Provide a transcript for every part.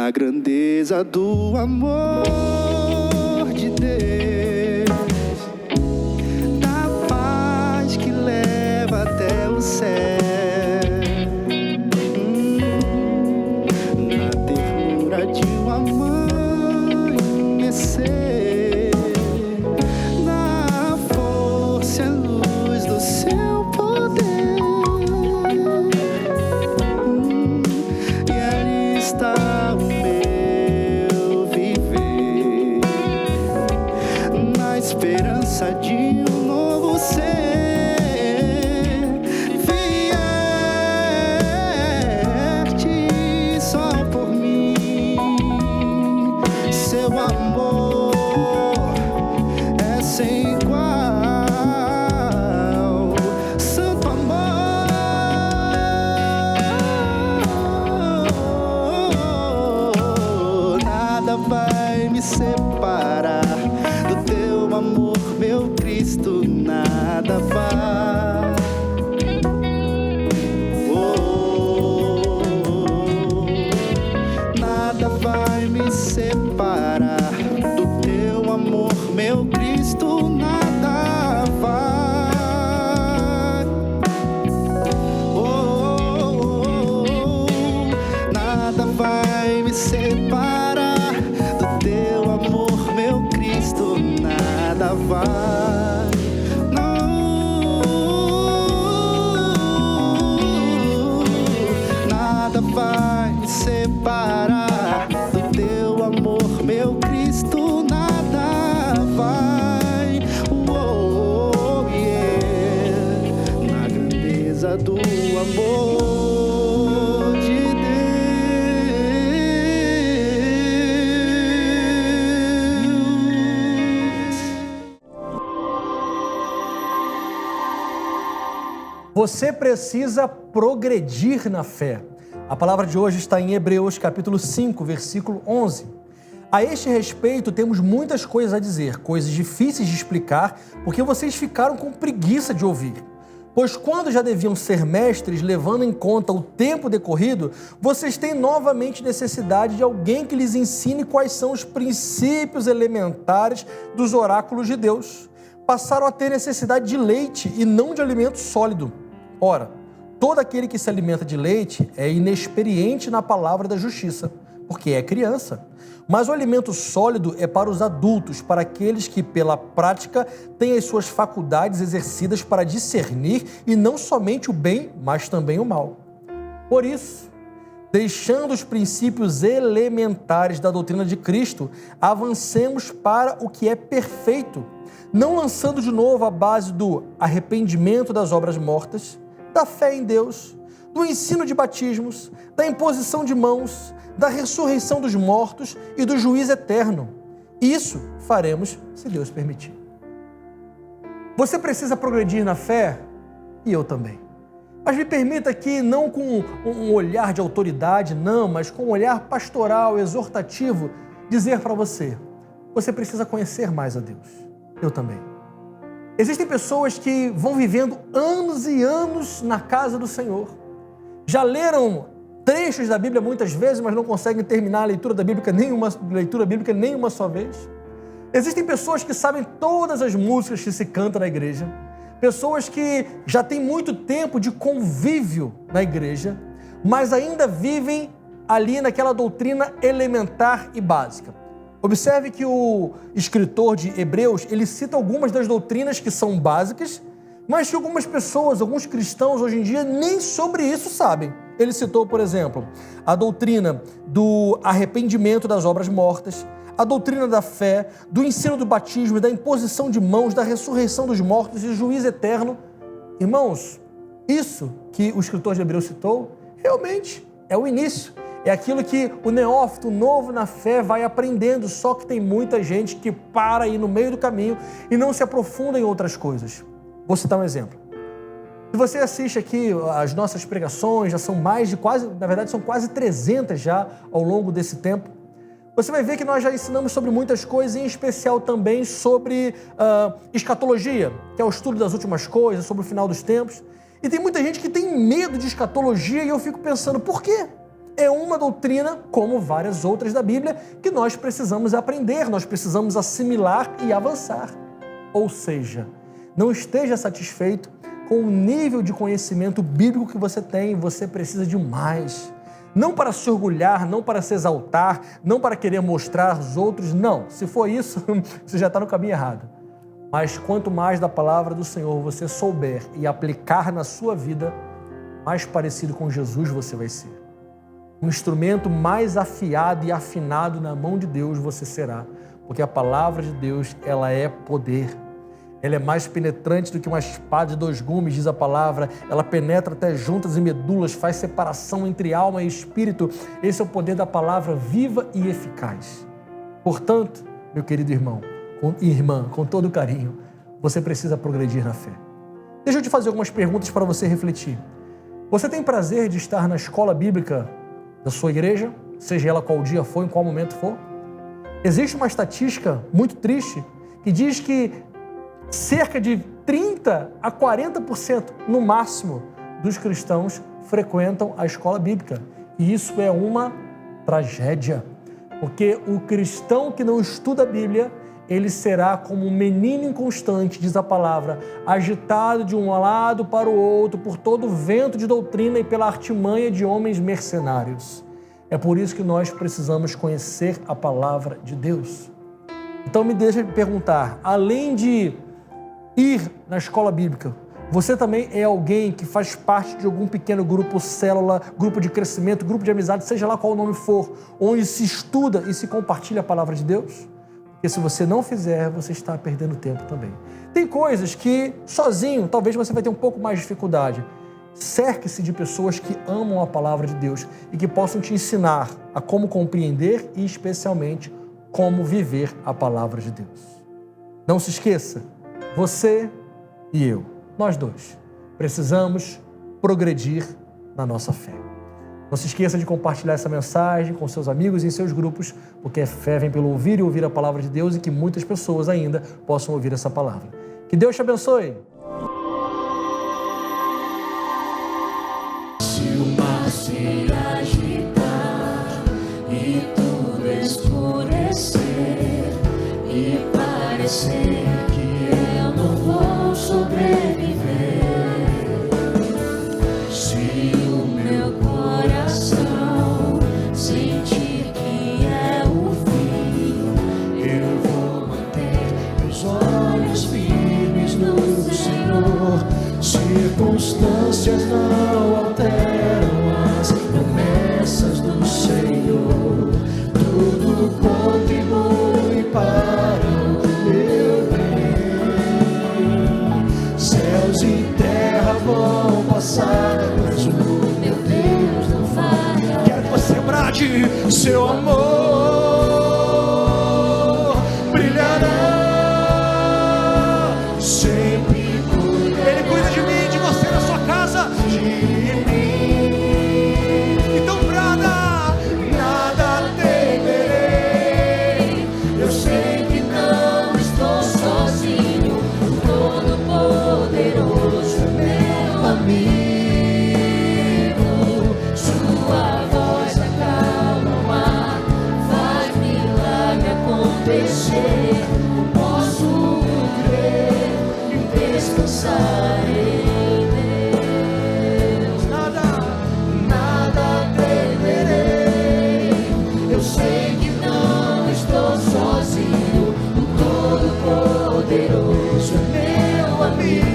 na grandeza do amor de Deus, da paz que leva até o céu, na ternura de um amanhecer, na força e luz do seu poder, e ali está o meu viver, na esperança de um novo ser, vieste só por mim. Seu amor é sem igual, santo amor, nada vai me separar do teu amor, meu Cristo, nada vai. Nada vai me separar do teu amor, meu Cristo, nada vai. Nada vai me separar do teu amor, meu Cristo, nada vai. Nada vai me separar do teu amor, meu Cristo, nada vai. Na grandeza do amor de Deus. Você precisa progredir na fé. A palavra de hoje está em Hebreus, capítulo 5, versículo 11. A este respeito, temos muitas coisas a dizer, coisas difíceis de explicar, porque vocês ficaram com preguiça de ouvir. Pois quando já deviam ser mestres, levando em conta o tempo decorrido, vocês têm novamente necessidade de alguém que lhes ensine quais são os princípios elementares dos oráculos de Deus. Passaram a ter necessidade de leite e não de alimento sólido. Ora, todo aquele que se alimenta de leite é inexperiente na palavra da justiça, porque é criança. Mas o alimento sólido é para os adultos, para aqueles que, pela prática, têm as suas faculdades exercidas para discernir e não somente o bem, mas também o mal. Por isso, deixando os princípios elementares da doutrina de Cristo, avancemos para o que é perfeito, não lançando de novo a base do arrependimento das obras mortas, da fé em Deus, do ensino de batismos, da imposição de mãos, da ressurreição dos mortos e do juízo eterno. Isso faremos se Deus permitir. Você precisa progredir na fé e eu também. Mas me permita aqui, não com um olhar de autoridade, não, mas com um olhar pastoral, exortativo, dizer para você, você precisa conhecer mais a Deus. Eu também. Existem pessoas que vão vivendo anos e anos na casa do Senhor. Já leram trechos da Bíblia muitas vezes, mas não conseguem terminar a leitura bíblica nenhuma só vez. Existem pessoas que sabem todas as músicas que se canta na igreja. Pessoas que já têm muito tempo de convívio na igreja, mas ainda vivem ali naquela doutrina elementar e básica. Observe que o escritor de Hebreus, ele cita algumas das doutrinas que são básicas, mas que algumas pessoas, alguns cristãos hoje em dia, nem sobre isso sabem. Ele citou, por exemplo, a doutrina do arrependimento das obras mortas, a doutrina da fé, do ensino do batismo, da imposição de mãos, da ressurreição dos mortos e do juízo eterno. Irmãos, isso que o escritor de Hebreus citou, realmente é o início. É aquilo que o neófito, novo na fé, vai aprendendo, só que tem muita gente que para aí no meio do caminho e não se aprofunda em outras coisas. Vou citar um exemplo. Se você assiste aqui as nossas pregações, já são são quase 300 já ao longo desse tempo, você vai ver que nós já ensinamos sobre muitas coisas, em especial também sobre escatologia, que é o estudo das últimas coisas, sobre o final dos tempos. E tem muita gente que tem medo de escatologia e eu fico pensando, por quê? é uma doutrina, como várias outras da Bíblia, que nós precisamos aprender, nós precisamos assimilar e avançar. Ou seja, não esteja satisfeito com o nível de conhecimento bíblico que você tem, você precisa de mais. Não para se orgulhar, não para se exaltar, não para querer mostrar aos outros, não. Se for isso, você já está no caminho errado. Mas quanto mais da palavra do Senhor você souber e aplicar na sua vida, mais parecido com Jesus você vai ser. Um instrumento mais afiado e afinado na mão de Deus você será, porque a palavra de Deus, ela é poder. Ela é mais penetrante do que uma espada de 2 gumes, diz a palavra. Ela penetra até juntas e medulas, faz separação entre alma e espírito. Esse é o poder da palavra viva e eficaz. Portanto, meu querido irmão e irmã, com todo carinho, você precisa progredir na fé. Deixa eu te fazer algumas perguntas para você refletir. Você tem prazer de estar na escola bíblica da sua igreja, seja ela qual dia for, em qual momento for? Existe uma estatística muito triste que diz que cerca de 30% a 40% no máximo dos cristãos frequentam a escola bíblica. E isso é uma tragédia, porque o cristão que não estuda a Bíblia, ele será como um menino inconstante, diz a palavra, agitado de um lado para o outro por todo o vento de doutrina e pela artimanha de homens mercenários. É por isso que nós precisamos conhecer a palavra de Deus. Então me deixa perguntar, além de ir na escola bíblica, você também é alguém que faz parte de algum pequeno grupo, célula, grupo de crescimento, grupo de amizade, seja lá qual o nome for, onde se estuda e se compartilha a palavra de Deus? Porque se você não fizer, você está perdendo tempo também. Tem coisas que sozinho, talvez você vai ter um pouco mais de dificuldade. Cerque-se de pessoas que amam a palavra de Deus e que possam te ensinar a como compreender e especialmente como viver a palavra de Deus. Não se esqueça, você e eu, nós dois, precisamos progredir na nossa fé. Não se esqueça de compartilhar essa mensagem com seus amigos e em seus grupos, porque a fé vem pelo ouvir e ouvir a palavra de Deus e que muitas pessoas ainda possam ouvir essa palavra. Que Deus te abençoe! Se o mar se agitar e tudo escurecer e parecer que eu não vou sobreviver, se o meu coração sentir que é o fim, eu vou manter os olhos firmes no Senhor. Circunstâncias não alteram as promessas do Senhor. Tudo contribui para o meu bem. Céus e terra vão passar, mas o meu Deus não falha. Quero que você brade seu amor. Posso crer e descansar em Deus. Nada temerei. Eu sei que não estou sozinho. O Todo-Poderoso é meu amigo.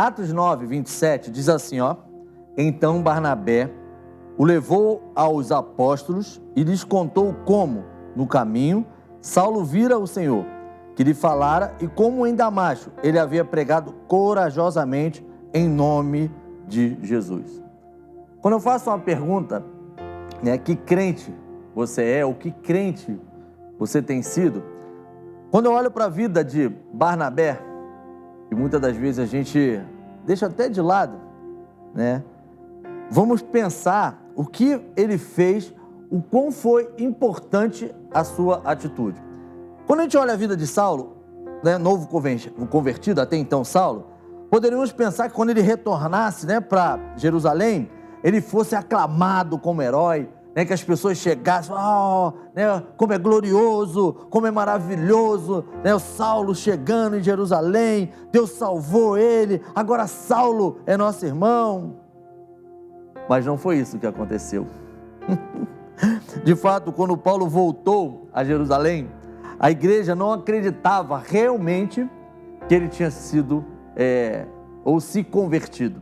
Atos 9, 27 diz assim, ó: então Barnabé o levou aos apóstolos e lhes contou como, no caminho, Saulo vira o Senhor, que lhe falara, e como em Damasco ele havia pregado corajosamente em nome de Jesus. Quando eu faço uma pergunta, né, que crente você é, ou que crente você tem sido, quando eu olho para a vida de Barnabé, e muitas das vezes a gente deixa até de lado, né? Vamos pensar o que ele fez, o quão foi importante a sua atitude. Quando a gente olha a vida de Saulo, né, novo convertido, até então Saulo, poderíamos pensar que quando ele retornasse, né, para Jerusalém, ele fosse aclamado como herói, né, que as pessoas chegassem, né, como é glorioso, como é maravilhoso, né, o Saulo chegando em Jerusalém, Deus salvou ele, agora Saulo é nosso irmão. Mas não foi isso que aconteceu. De fato, quando Paulo voltou a Jerusalém, a igreja não acreditava realmente que ele tinha sido ou se convertido.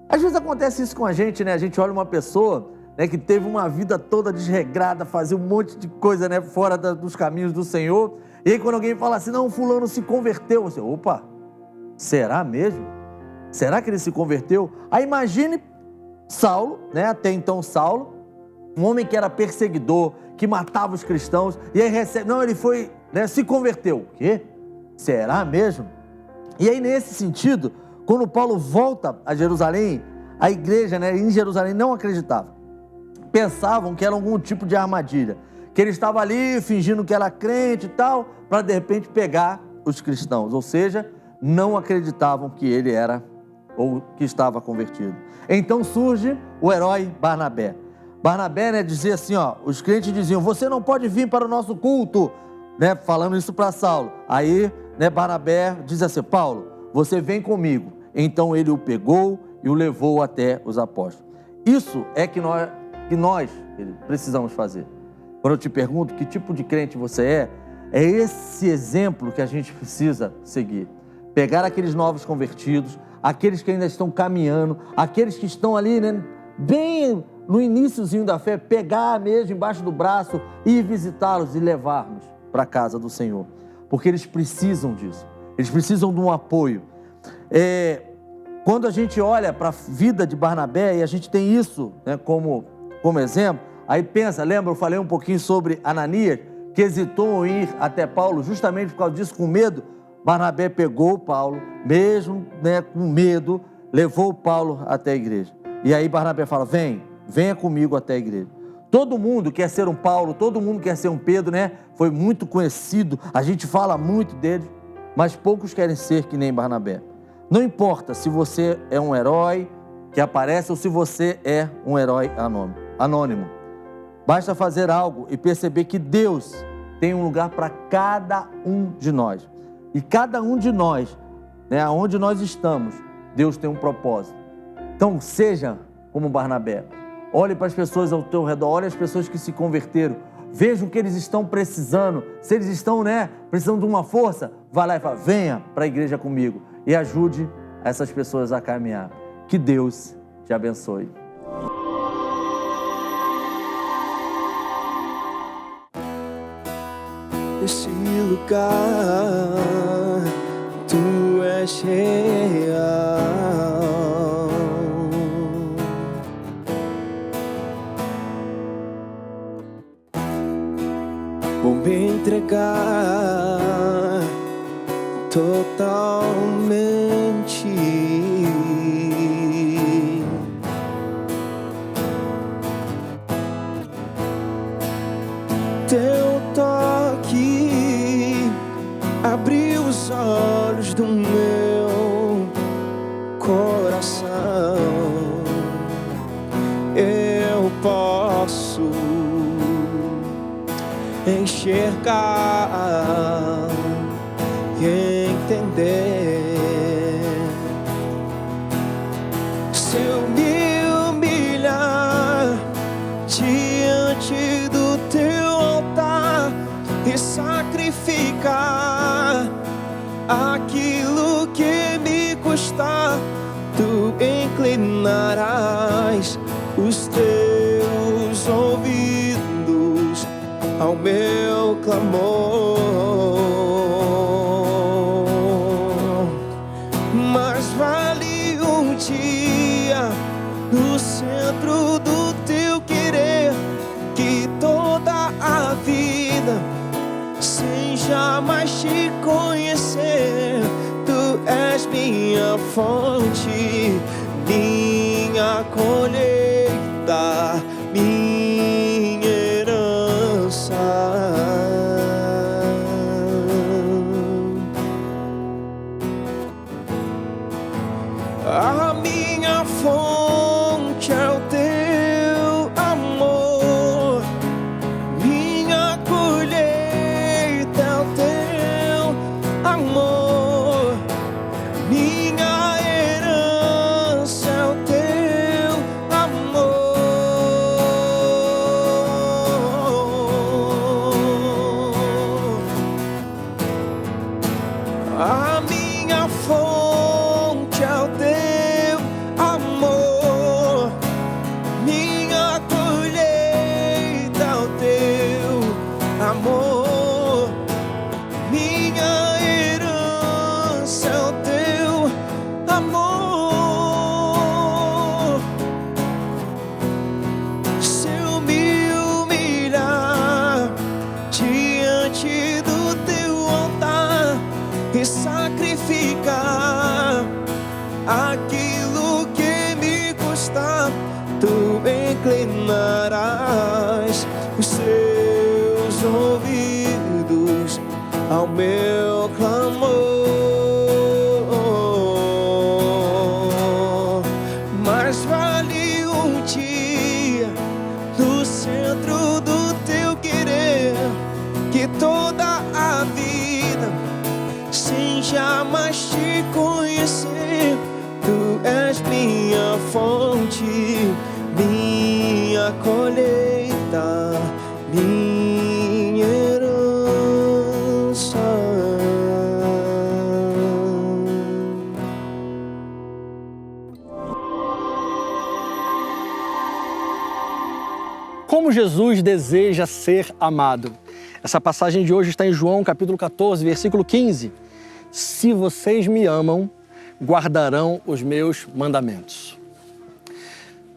Às vezes acontece isso com a gente, né? A gente olha uma pessoa, né, que teve uma vida toda desregrada, fazia um monte de coisa, né, fora dos caminhos do Senhor, e aí quando alguém fala assim, não, fulano se converteu, você, opa, será mesmo? Será que ele se converteu? Aí imagine Saulo, né, até então Saulo, um homem que era perseguidor, que matava os cristãos, e aí recebe, não, ele foi, né, se converteu. O quê? Será mesmo? E aí nesse sentido, quando Paulo volta a Jerusalém, a igreja, né, em Jerusalém não acreditava. Pensavam que era algum tipo de armadilha, que ele estava ali fingindo que era crente e tal, para de repente pegar os cristãos, ou seja, não acreditavam que ele era ou que estava convertido. Então surge o herói Barnabé. Barnabé, né, dizia assim, ó, os crentes diziam, você não pode vir para o nosso culto, né, falando isso para Saulo. Aí, né, Barnabé diz assim, Paulo, você vem comigo. Então ele o pegou e o levou até os apóstolos. Isso é que nós precisamos fazer. Quando eu te pergunto que tipo de crente você é esse exemplo que a gente precisa seguir. Pegar aqueles novos convertidos, aqueles que ainda estão caminhando, aqueles que estão ali, né, bem no iniciozinho da fé, pegar mesmo embaixo do braço, ir visitá-los e levarmos para a casa do Senhor. Porque eles precisam disso, eles precisam de um apoio. Quando a gente olha para a vida de Barnabé e a gente tem isso, né, como exemplo, aí pensa, lembra, eu falei um pouquinho sobre Ananias, que hesitou em ir até Paulo, justamente por causa disso, com medo. Barnabé pegou Paulo, mesmo, né, com medo, levou Paulo até a igreja. E aí Barnabé fala, venha comigo até a igreja. Todo mundo quer ser um Paulo, todo mundo quer ser um Pedro, né? Foi muito conhecido, a gente fala muito dele, mas poucos querem ser que nem Barnabé. Não importa se você é um herói que aparece ou se você é um herói anônimo. Basta fazer algo e perceber que Deus tem um lugar para cada um de nós. E cada um de nós, né, onde nós estamos, Deus tem um propósito. Então seja como Barnabé. Olhe para as pessoas ao teu redor, olhe as pessoas que se converteram. Veja o que eles estão precisando. Se eles estão, né, precisando de uma força, vá lá e fala, venha para a igreja comigo. E ajude essas pessoas a caminhar. Que Deus te abençoe. Nesse lugar, tu és real. Vou me entregar totalmente. Teu toque abriu os olhos do meu coração. Eu posso enxergar e entender. Se eu me humilhar diante do teu altar e sacrificar aquilo que me custar, inclinarás os teus ouvidos ao meu clamor. Mas vale um dia no centro do teu querer que toda a vida sem jamais te conhecer. Tu és minha fonte, minha colheita, minha herança. A minha fonte é o teu amor, minha colheita é o teu amor, minha herança é o teu amor. A minha fonte é o teu amor, minha colheita é o teu amor, minha herança é o teu amor. Se eu me humilhar diante do teu altar e sacrificar aquilo que me custar, tu inclinarás os seus ouvidos ao meu clamor. Mas vale um dia no centro do teu querer que toda a vida sem jamais te conhecer. Tu és minha fonte, minha colheita, minha herança. Como Jesus deseja ser amado. Essa passagem de hoje está em João capítulo 14, versículo 15. Se vocês me amam, guardarão os meus mandamentos.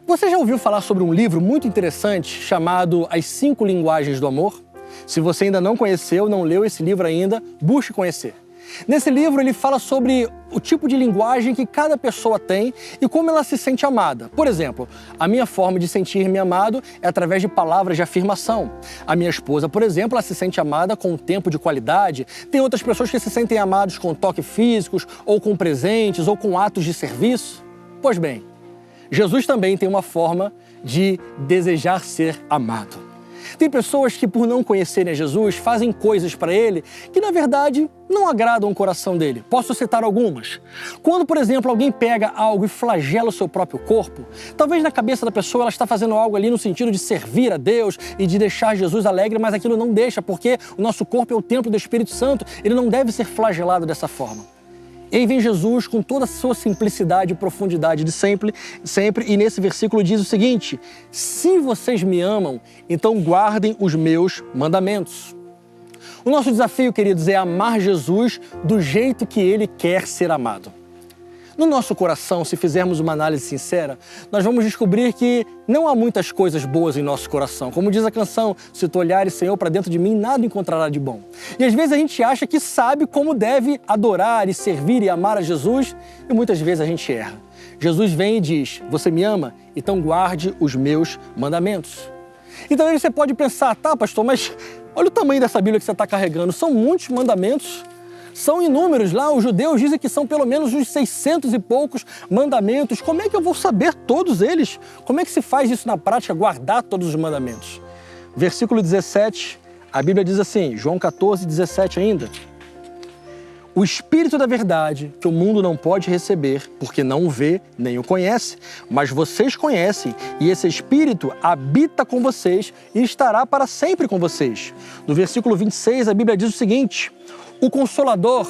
Você já ouviu falar sobre um livro muito interessante chamado As 5 Linguagens do Amor? Se você ainda não conheceu, não leu esse livro ainda, busque conhecer. Nesse livro ele fala sobre o tipo de linguagem que cada pessoa tem e como ela se sente amada. Por exemplo, a minha forma de sentir-me amado é através de palavras de afirmação. A minha esposa, por exemplo, ela se sente amada com tempo de qualidade. Tem outras pessoas que se sentem amados com toques físicos, ou com presentes, ou com atos de serviço. Pois bem, Jesus também tem uma forma de desejar ser amado. Tem pessoas que, por não conhecerem a Jesus, fazem coisas para Ele que, na verdade, não agradam o coração dele. Posso citar algumas. Quando, por exemplo, alguém pega algo e flagela o seu próprio corpo, talvez na cabeça da pessoa ela está fazendo algo ali no sentido de servir a Deus e de deixar Jesus alegre, mas aquilo não deixa, porque o nosso corpo é o templo do Espírito Santo, ele não deve ser flagelado dessa forma. E aí vem Jesus com toda a sua simplicidade e profundidade de sempre, e nesse versículo diz o seguinte: se vocês me amam, então guardem os meus mandamentos. O nosso desafio, queridos, é amar Jesus do jeito que Ele quer ser amado. No nosso coração, se fizermos uma análise sincera, nós vamos descobrir que não há muitas coisas boas em nosso coração. Como diz a canção, se tu olhares, Senhor, para dentro de mim, nada encontrará de bom. E às vezes a gente acha que sabe como deve adorar e servir e amar a Jesus, e muitas vezes a gente erra. Jesus vem e diz: você me ama? Então guarde os meus mandamentos. Então aí você pode pensar: tá, pastor, mas olha o tamanho dessa Bíblia que você está carregando, são muitos mandamentos. São inúmeros lá, os judeus dizem que são pelo menos uns 600 e poucos mandamentos. Como é que eu vou saber todos eles? Como é que se faz isso na prática, guardar todos os mandamentos? Versículo 17, a Bíblia diz assim, João 14, 17 ainda: o Espírito da verdade que o mundo não pode receber, porque não o vê nem o conhece, mas vocês conhecem, e esse Espírito habita com vocês e estará para sempre com vocês. No versículo 26, a Bíblia diz o seguinte: o Consolador,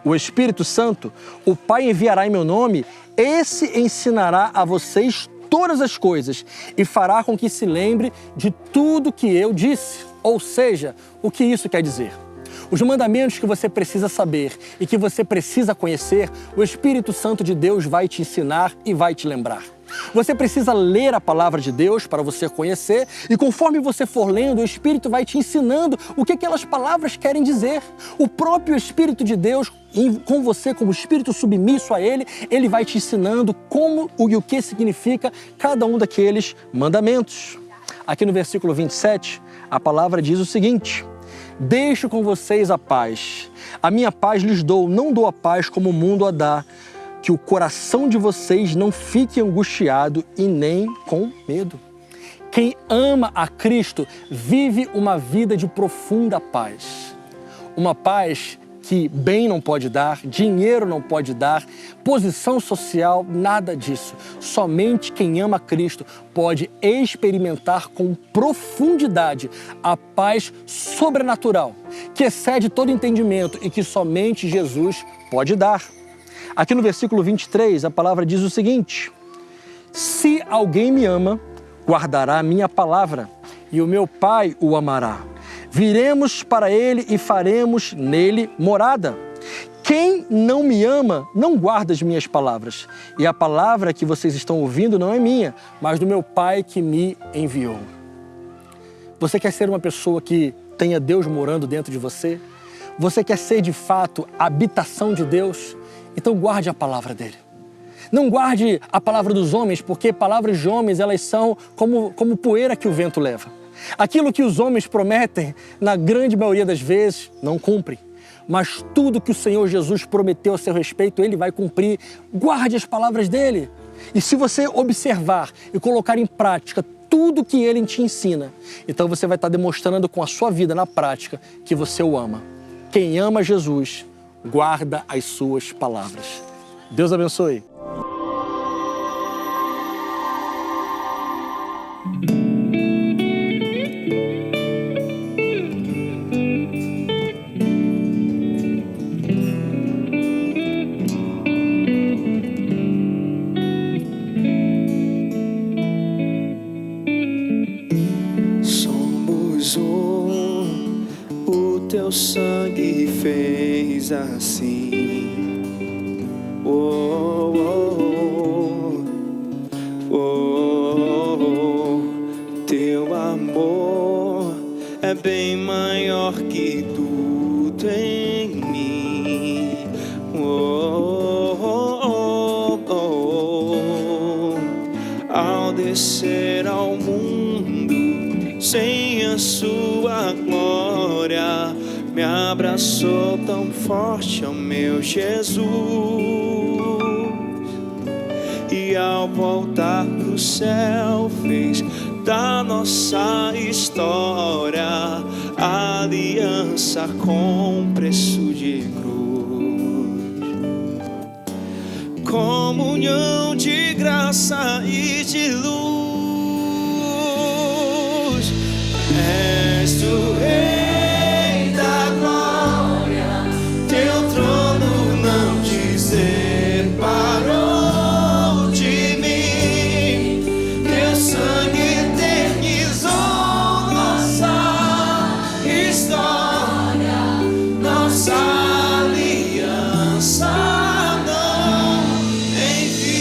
o Espírito Santo, o Pai enviará em meu nome, esse ensinará a vocês todas as coisas e fará com que se lembre de tudo que eu disse. Ou seja, o que isso quer dizer? Os mandamentos que você precisa saber e que você precisa conhecer, o Espírito Santo de Deus vai te ensinar e vai te lembrar. Você precisa ler a palavra de Deus para você conhecer e conforme você for lendo, o Espírito vai te ensinando o que aquelas palavras querem dizer. O próprio Espírito de Deus, com você como Espírito submisso a Ele, Ele vai te ensinando como e o que significa cada um daqueles mandamentos. Aqui no versículo 27, a palavra diz o seguinte: deixo com vocês a paz. A minha paz lhes dou, não dou a paz como o mundo a dá. Que o coração de vocês não fique angustiado e nem com medo. Quem ama a Cristo vive uma vida de profunda paz. Uma paz que bem não pode dar, dinheiro não pode dar, posição social, nada disso. Somente quem ama Cristo pode experimentar com profundidade a paz sobrenatural, que excede todo entendimento e que somente Jesus pode dar. Aqui no versículo 23, a palavra diz o seguinte: se alguém me ama, guardará a minha palavra, e o meu Pai o amará. Viremos para ele e faremos nele morada. Quem não me ama, não guarda as minhas palavras. E a palavra que vocês estão ouvindo não é minha, mas do meu Pai que me enviou. Você quer ser uma pessoa que tenha Deus morando dentro de você? Você quer ser de fato a habitação de Deus? Então guarde a palavra dele. Não guarde a palavra dos homens, porque palavras de homens, elas são como poeira que o vento leva. Aquilo que os homens prometem, na grande maioria das vezes, não cumprem. Mas tudo que o Senhor Jesus prometeu a seu respeito, Ele vai cumprir. Guarde as palavras dele. E se você observar e colocar em prática tudo que Ele te ensina, então você vai estar demonstrando com a sua vida na prática que você o ama. Quem ama Jesus, guarda as suas palavras. Deus abençoe. Somos um, o teu sangue fez assim. Oh, oh, oh, oh, oh. Teu amor é bem maior que tudo em mim. Oh, oh, oh, oh. Ao descer ao mundo sem a sua glória, me abraçou tão forte, ó meu Jesus. E ao voltar pro céu fez da nossa história aliança com preço de cruz. Comunhão de graça e de luz. És o Rei da glória, teu trono não te separou de mim. Teu sangue eternizou nossa história, nossa aliança não tem fim.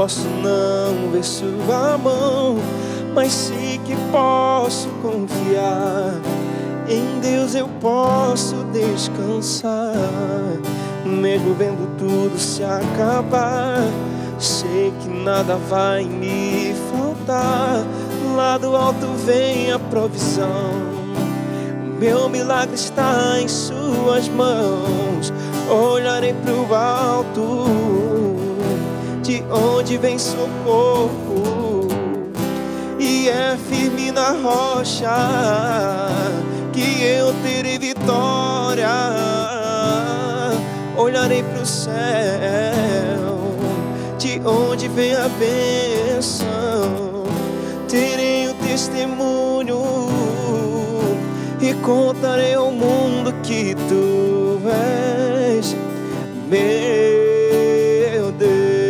Posso não ver sua mão, mas sei que posso confiar. Em Deus eu posso descansar. Mesmo vendo tudo se acabar, sei que nada vai me faltar. Lá do alto vem a provisão. Meu milagre está em suas mãos. Olharei pro alto, de onde vem socorro, e é firme na rocha que eu terei vitória. Olharei pro céu, de onde vem a bênção. Terei o testemunho e contarei ao mundo que tu és meu Deus.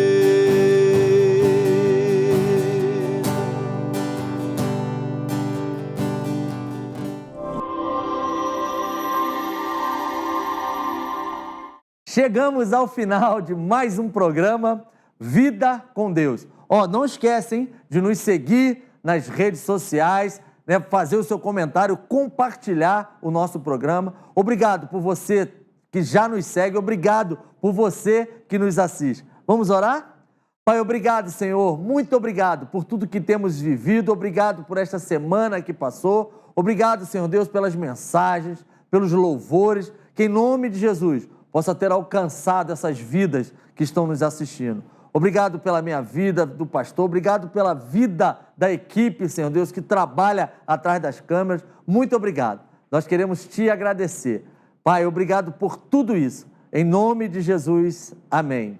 Chegamos ao final de mais um programa Vida com Deus. Não esquecem de nos seguir nas redes sociais, né, fazer o seu comentário, compartilhar o nosso programa. Obrigado por você que já nos segue, obrigado por você que nos assiste. Vamos orar? Pai, obrigado, Senhor, muito obrigado por tudo que temos vivido, obrigado por esta semana que passou, obrigado, Senhor Deus, pelas mensagens, pelos louvores, que em nome de Jesus possa ter alcançado essas vidas que estão nos assistindo. Obrigado pela minha vida, do pastor, obrigado pela vida da equipe, Senhor Deus, que trabalha atrás das câmeras. Muito obrigado. Nós queremos te agradecer. Pai, obrigado por tudo isso. Em nome de Jesus, amém.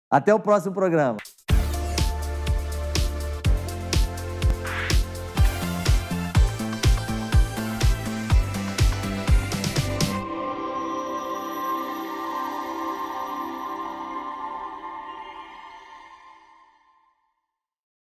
Até o próximo programa.